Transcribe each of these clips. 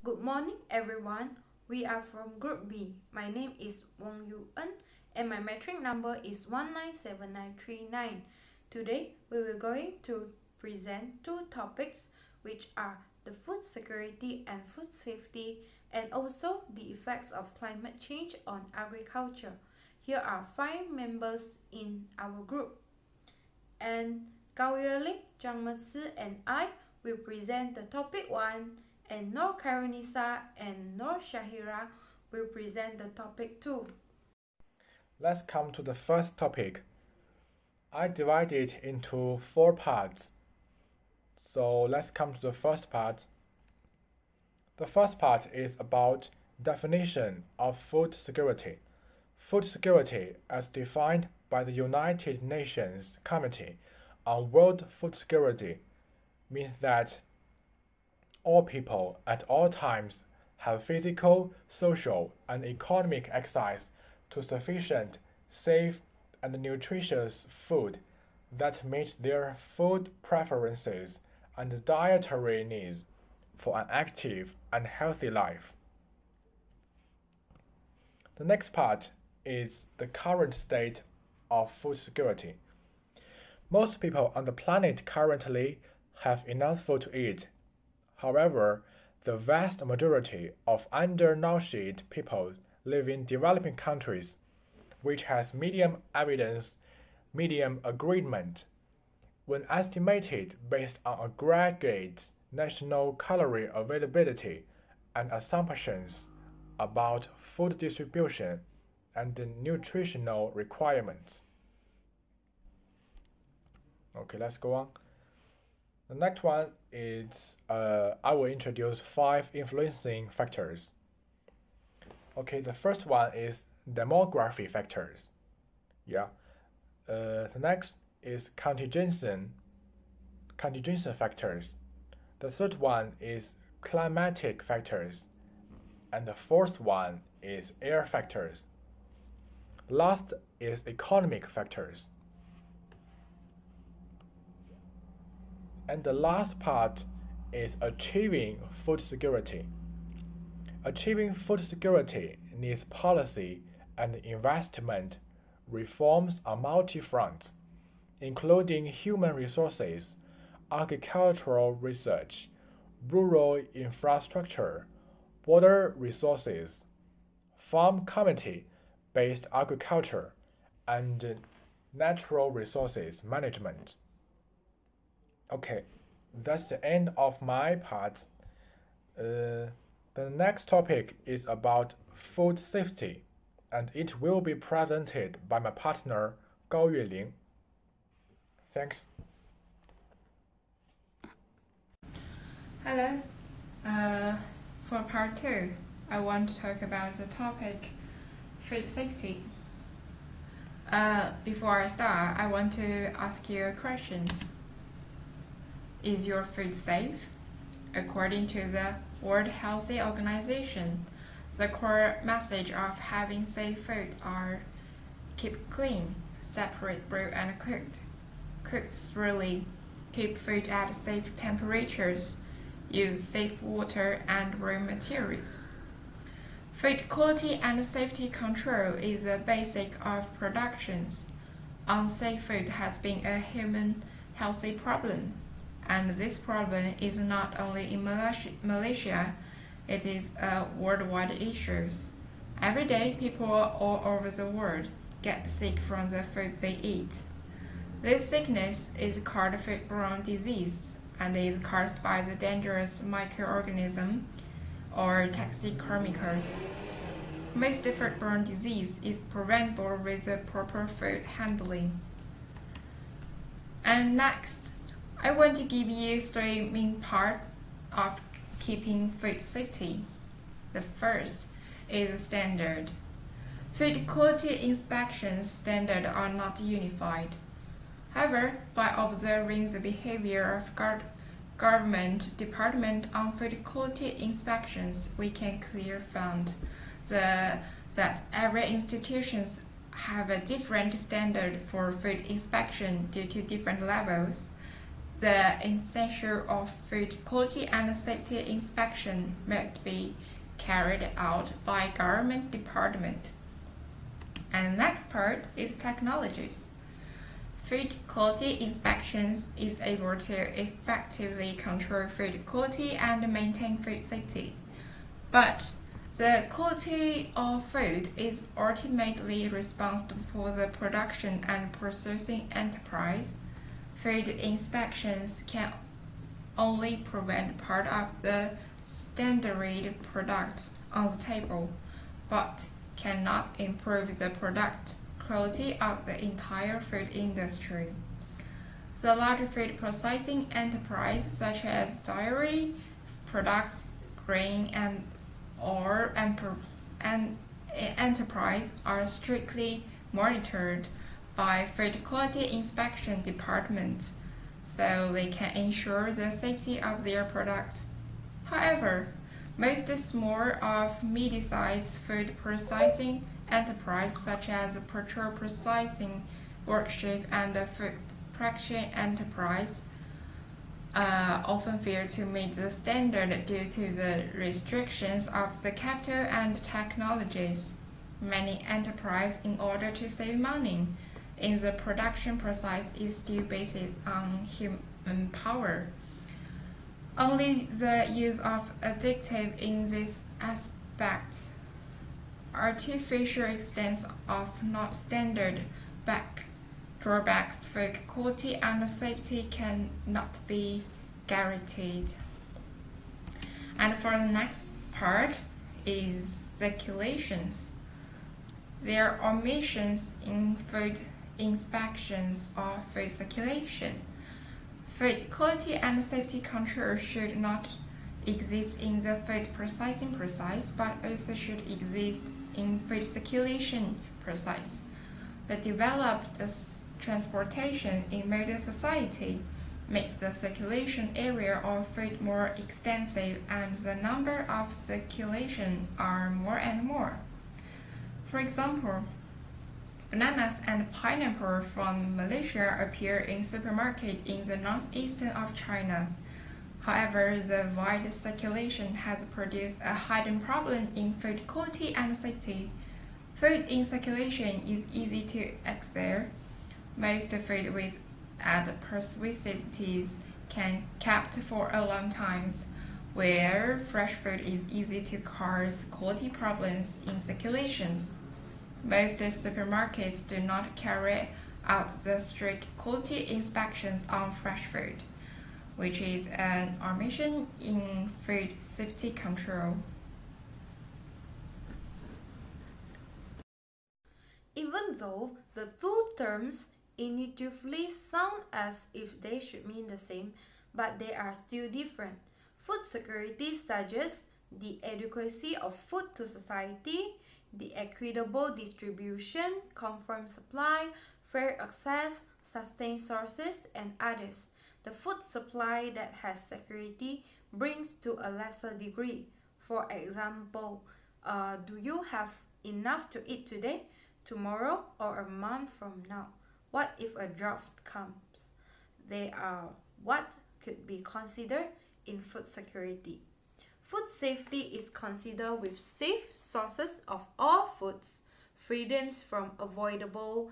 Good morning, everyone. We are from Group B. My name is WONG and my metric number is 197939. Today, we will going to present two topics, which are the food security and food safety, and also the effects of climate change on agriculture. Here are 5 members in our group. And YUELING, ZHANG, and I will present the topic 1, and KHAIRUNNISA and SHAHIRAH will present the topic 2. Let's come to the first topic. I divide it into 4 parts. So let's come to the first part. The first part is about definition of food security. Food security, as defined by the United Nations Committee on World Food Security, means that all people at all times have physical, social, and economic access to sufficient, safe, and nutritious food that meets their food preferences and dietary needs for an active and healthy life. The next part is the current state of food security. Most people on the planet currently have enough food to eat. However, the vast majority of undernourished people live in developing countries, which has medium evidence, medium agreement, when estimated based on aggregate national calorie availability and assumptions about food distribution and the nutritional requirements. Okay, let's go on. The next one is I will introduce 5 influencing factors. Okay, the first one is demography factors. The next is contingency factors. The third one is climatic factors. And the fourth one is air factors. Last is economic factors. And the last part is achieving food security. Achieving food security needs policy and investment reforms on multi-fronts, including human resources, agricultural research, rural infrastructure, water resources, farm community-based agriculture, and natural resources management. Okay, that's the end of my part. The next topic is about food safety, and it will be presented by my partner, YUELING. Thanks. Hello. For part 2, I want to talk about the topic food safety. Before I start, I want to ask you questions. Is your food safe? According to the World Health Organization, the core message of having safe food are keep clean, separate brew and cooked, cooked thoroughly, keep food at safe temperatures, use safe water and raw materials. Food quality and safety control is the basic of productions. Unsafe food has been a human healthy problem. And this problem is not only in Malaysia, it is a worldwide issue. Every day, people all over the world get sick from the food they eat. This sickness is called foodborne disease and is caused by the dangerous microorganism or toxic chemicals. Most foodborne disease is preventable with the proper food handling. And next, I want to give you 3 main parts of keeping food safety. The first is standard. Food quality inspection standards are not unified. However, by observing the behavior of government department on food quality inspections, we can clearly find that every institutions have a different standard for food inspection due to different levels. The essential of food quality and safety inspection must be carried out by government department. And next part is technologies. Food quality inspections is able to effectively control food quality and maintain food safety. But the quality of food is ultimately responsible for the production and processing enterprise. Food inspections can only prevent part of the standard products on the table, but cannot improve the product quality of the entire food industry. The large food processing enterprises such as dairy products, grain and oil and enterprise are strictly monitored by food quality inspection departments, so they can ensure the safety of their product. However, most small of medium-sized food processing enterprises such as petrol processing workshop and food production enterprise often fail to meet the standard due to the restrictions of the capital and technologies. Many enterprises, in order to save money in the production process, is still based on human power. Only the use of additive in this aspect, artificial extents of not standard drawbacks for quality and safety cannot be guaranteed. And for the next part is circulations. There are omissions in food inspections or food circulation. Food quality and safety control should not exist in the food processing process, but also should exist in food circulation process. The developed transportation in modern society make the circulation area of food more extensive, and the number of circulation are more and more. For example, bananas and pineapple from Malaysia appear in supermarkets in the northeastern of China. However, the wide circulation has produced a hidden problem in food quality and safety. Food in circulation is easy to expire. Most food with preservatives can kept for a long time, where fresh food is easy to cause quality problems in circulations. Most supermarkets do not carry out the strict quality inspections on fresh food, which is an omission in food safety control. Even though the two terms intuitively sound as if they should mean the same, but they are still different. Food security suggests the adequacy of food to society, the equitable distribution, confirmed supply, fair access, sustained sources, and others. The food supply that has security brings to a lesser degree. For example, do you have enough to eat today, tomorrow, or a month from now? What if a drought comes? They are what could be considered in food security. Food safety is considered with safe sources of all foods, freedoms from avoidable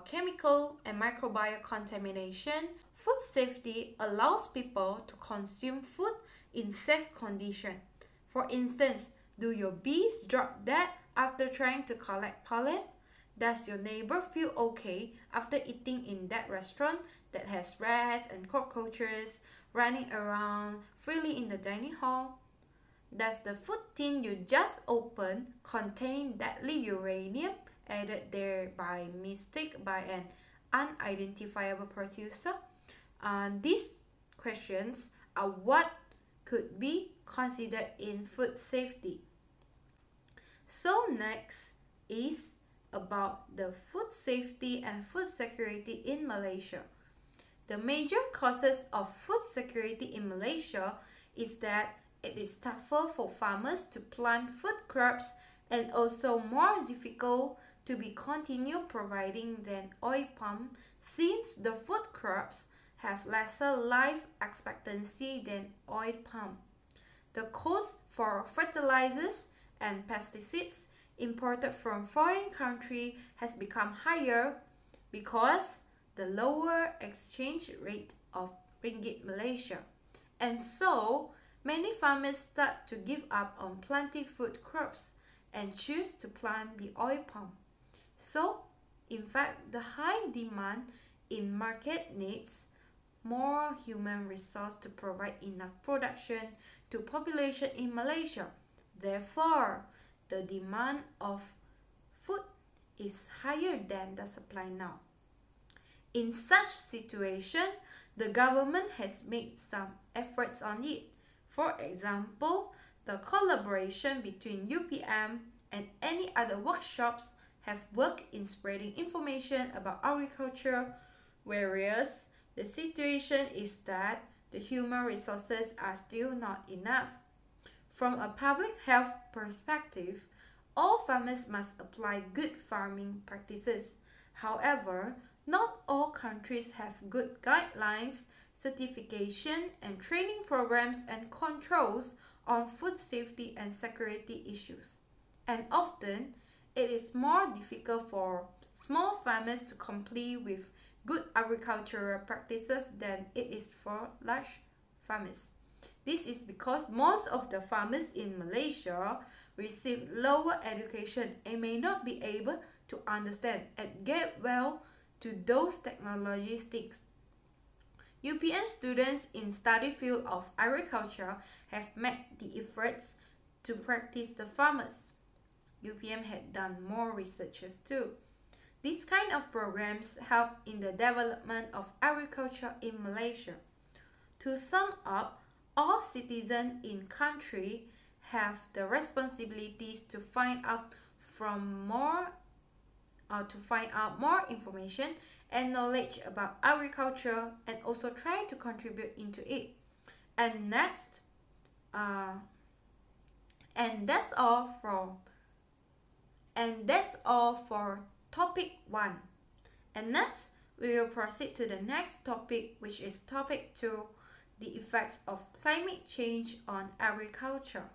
chemical and microbial contamination. Food safety allows people to consume food in safe condition. For instance, do your bees drop dead after trying to collect pollen? Does your neighbor feel okay after eating in that restaurant that has rats and cockroaches running around freely in the dining hall? Does the food tin you just opened contain deadly uranium added there by mistake by an unidentifiable producer? These questions are what could be considered in food safety. So next is about the food safety and food security in Malaysia. The major causes of food security in Malaysia is that it is tougher for farmers to plant food crops and also more difficult to be continue providing than oil palm, since the food crops have lesser life expectancy than oil palm. The cost for fertilizers and pesticides imported from foreign countries has become higher because the lower exchange rate of ringgit Malaysia. And so, many farmers start to give up on planting food crops and choose to plant the oil palm. So, in fact, the high demand in market needs more human resource to provide enough production to population in Malaysia. Therefore, the demand of food is higher than the supply now. In such situation, the government has made some efforts on it. For example, the collaboration between UPM and any other workshops have worked in spreading information about agriculture, whereas the situation is that the human resources are still not enough. From a public health perspective, all farmers must apply good farming practices. However, not all countries have good guidelines, certification, and training programs and controls on food safety and security issues. And often, it is more difficult for small farmers to comply with good agricultural practices than it is for large farmers. This is because most of the farmers in Malaysia receive lower education and may not be able to understand and get well to those technologies. UPM students in study field of agriculture have made the efforts to practice the farmers. UPM had done more researches too. These kind of programs help in the development of agriculture in Malaysia. To sum up, all citizens in country have the responsibilities to find out more information and knowledge about agriculture and also try to contribute into it. And next, that's all for topic 1. And next, we will proceed to the next topic, which is topic 2, the effects of climate change on agriculture.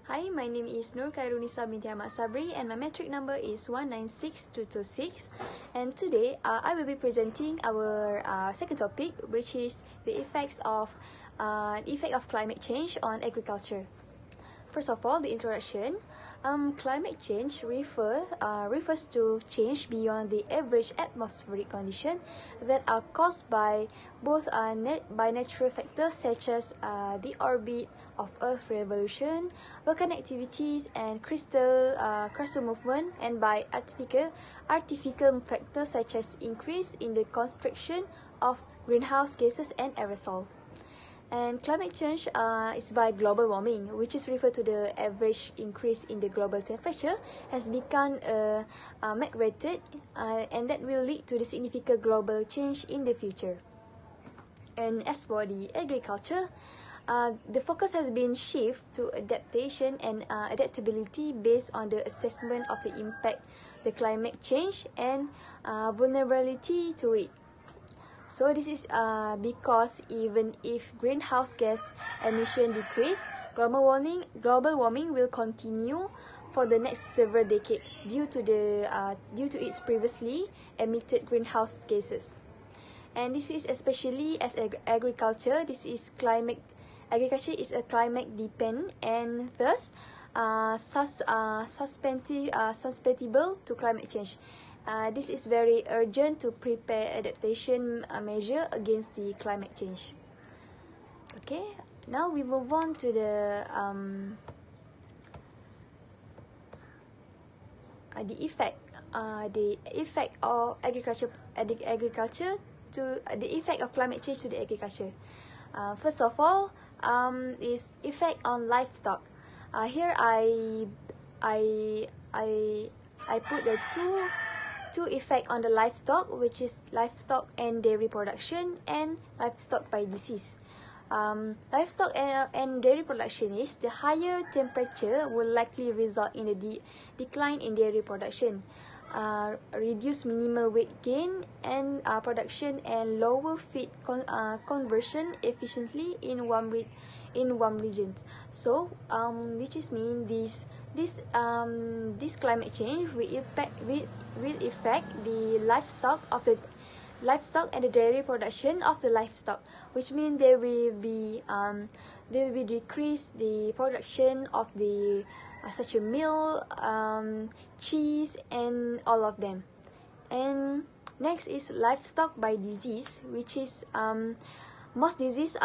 Hi, my name is KHAIRUNNISA binti AHMAD SABERI and my metric number is 196226. And today, I will be presenting our second topic, which is the effect of climate change on agriculture. First of all, the introduction. Climate change refers to change beyond the average atmospheric condition that are caused by both by natural factors such as the orbit of Earth revolution, volcanic activities, and crustal movement, and by artificial factors such as increase in the concentration of greenhouse gases and aerosol. And climate change is by global warming, which is referred to the average increase in the global temperature, has become migrated, and that will lead to the significant global change in the future. And as for the agriculture, the focus has been shifted to adaptation and adaptability based on the assessment of the impact the climate change and vulnerability to it. So this is because even if greenhouse gas emission decrease, global warming will continue for the next several decades due to its previously emitted greenhouse gases. And this is especially as agriculture. Agriculture is a climate dependent and thus susceptible to climate change. This is very urgent to prepare adaptation measure against the climate change. Okay, now we move on to the effect of the effect of climate change to the agriculture. First of all, is effect on livestock. Here I put the two effect on the livestock, which is livestock and dairy production and livestock by disease. Livestock and dairy production is the higher temperature will likely result in a decline in dairy production. reduce minimal weight gain and production and lower feed conversion efficiently in warm regions. So which is mean this climate change will affect the livestock and the dairy production of the livestock, which means there will be decrease the production of the such a milk, cheese, and all of them. And next is livestock by disease, which is most disease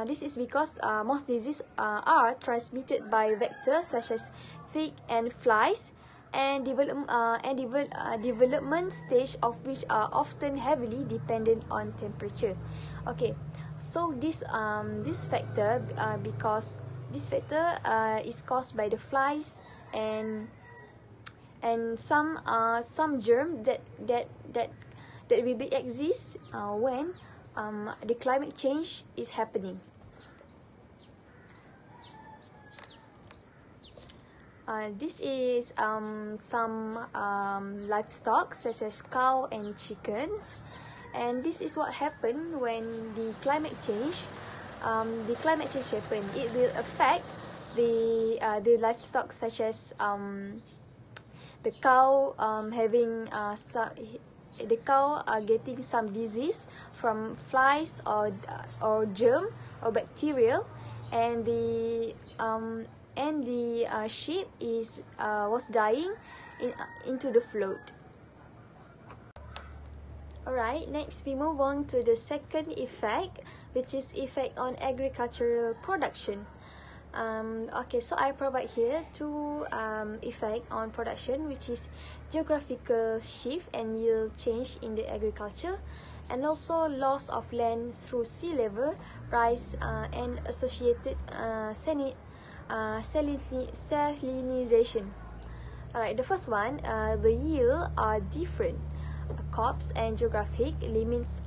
this is because most disease are transmitted by vectors such as tick and flies, and development stage of which are often heavily dependent on temperature. Okay, so this factor is caused by the flies and some germ that will be exist when the climate change is happening. This is some livestock such as cow and chickens, and this is what happened when the climate change happen. It will affect the livestock such as the cow getting some disease from flies or germ or bacterial, and the sheep was dying into the flood. Alright, next we move on to the second effect, which is effect on agricultural production. Okay, so I provide here two effect on production, which is geographical shift and yield change in the agriculture, and also loss of land through sea level rise and associated salinization. Alright, the first one, the yield are different. Crops and geographic limits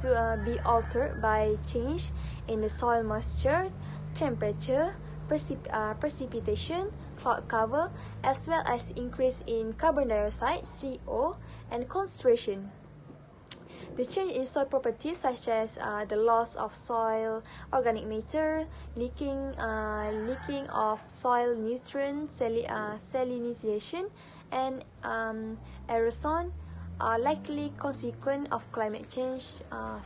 to be altered by change in the soil moisture, temperature, precipitation, cloud cover, as well as increase in carbon dioxide, CO, and concentration. The change in soil properties such as the loss of soil organic matter, leaking of soil nutrients, salinization, and erosion are likely consequent of climate change,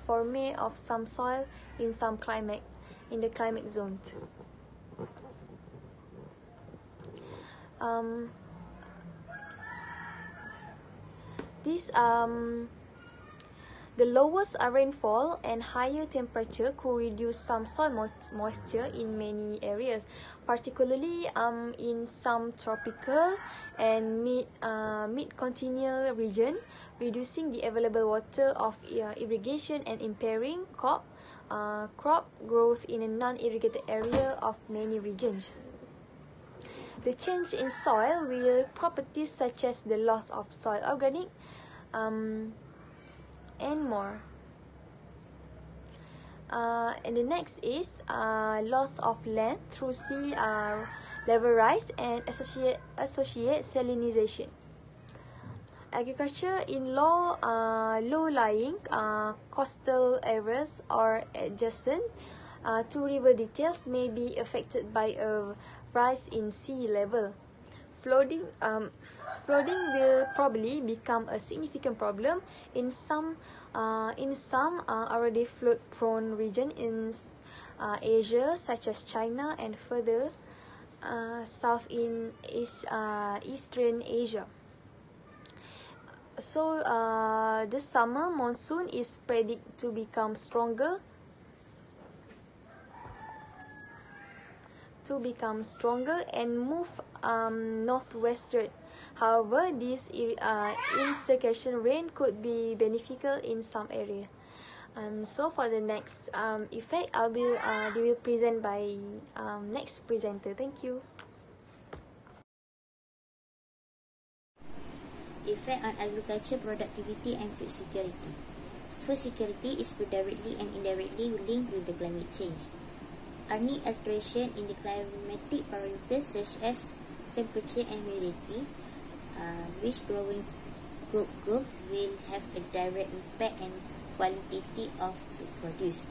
forming of some soil in the climate zone. The lowest rainfall and higher temperature could reduce some soil moisture in many areas, particularly in some tropical and mid-continental region, reducing the available water of irrigation and impairing crop growth in a non-irrigated area of many regions. The change in soil will properties such as the loss of soil organic and more. And the next is loss of land through sea level rise and associate salinization. Agriculture in low-lying coastal areas or adjacent to river deltas may be affected by a rise in sea level. Flooding will probably become a significant problem in some already flood-prone region in Asia, such as China, and further south in Eastern Asia. So the summer monsoon is predicted to become stronger and move northwestward. However, this in-circulation rain could be beneficial in some area. So for the next effect, they will present by next presenter. Thank you. Effect on agriculture productivity and food security. Food security is directly and indirectly linked with the climate change. Any alteration in the climatic parameters such as temperature and humidity, which growth will have a direct impact and quality of food produce.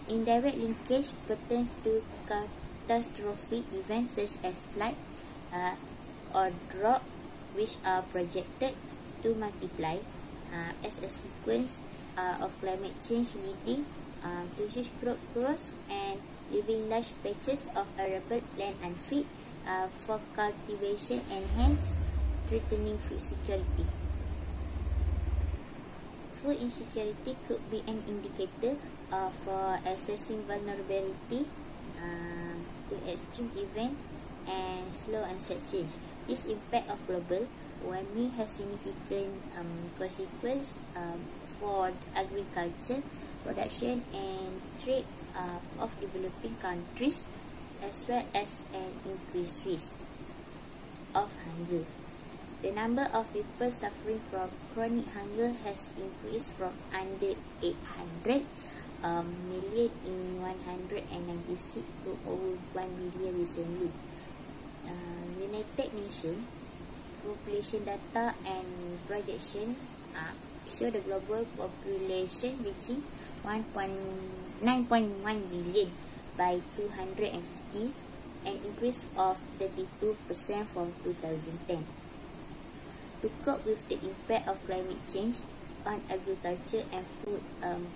Indirect linkage pertains to catastrophic events such as flood or drought, which are projected to multiply as a sequence of climate change, leading to huge crop growth and leaving large patches of arable land unfit for cultivation and hence threatening food security. Food insecurity could be an indicator for assessing vulnerability to extreme event and slow onset change. This impact of global warming has significant consequence for agriculture, production and trade of developing countries, as well as an increased risk of hunger. The number of people suffering from chronic hunger has increased from under 800 million in 196 to over 1 million recently. United Nations population data and projection show the global population reaching 9.1 billion by 250, an increase of 32% from 2010. To cope with the impact of climate change on agriculture and food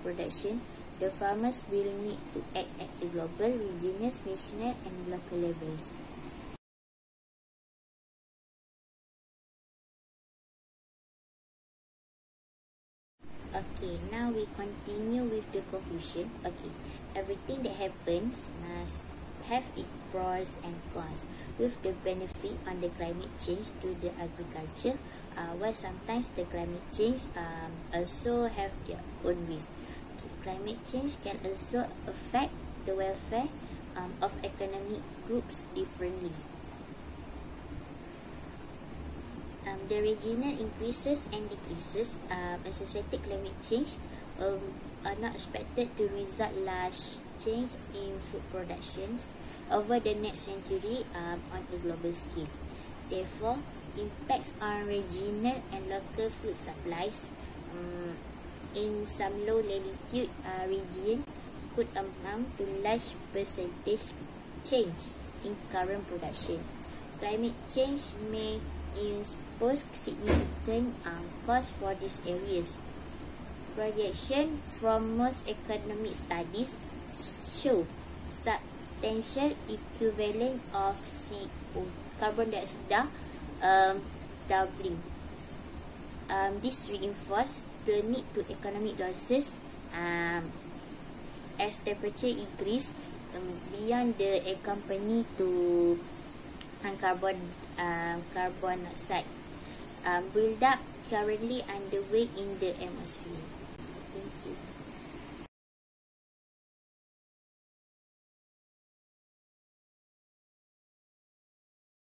production, the farmers will need to act at the global, regional, national and local levels. Okay, now we continue with the conclusion. Okay, everything that happens must have its pros and cons, with the benefit on the climate change to the agriculture, while sometimes the climate change also have their own risk. Okay, climate change can also affect the welfare of economic groups differently. The regional increases and decreases associated climate change are not expected to result large change in food productions over the next century on a global scale. Therefore, impacts on regional and local food supplies in some low latitude region could amount to large percentage change in current production. Climate change may impose significant costs for these areas. Projection from most economic studies show substantial equivalent of CO, carbon dioxide doubling. This reinforces the need to economic losses as temperature increase beyond the accompany to carbon dioxide build up currently underway in the atmosphere. Thank you.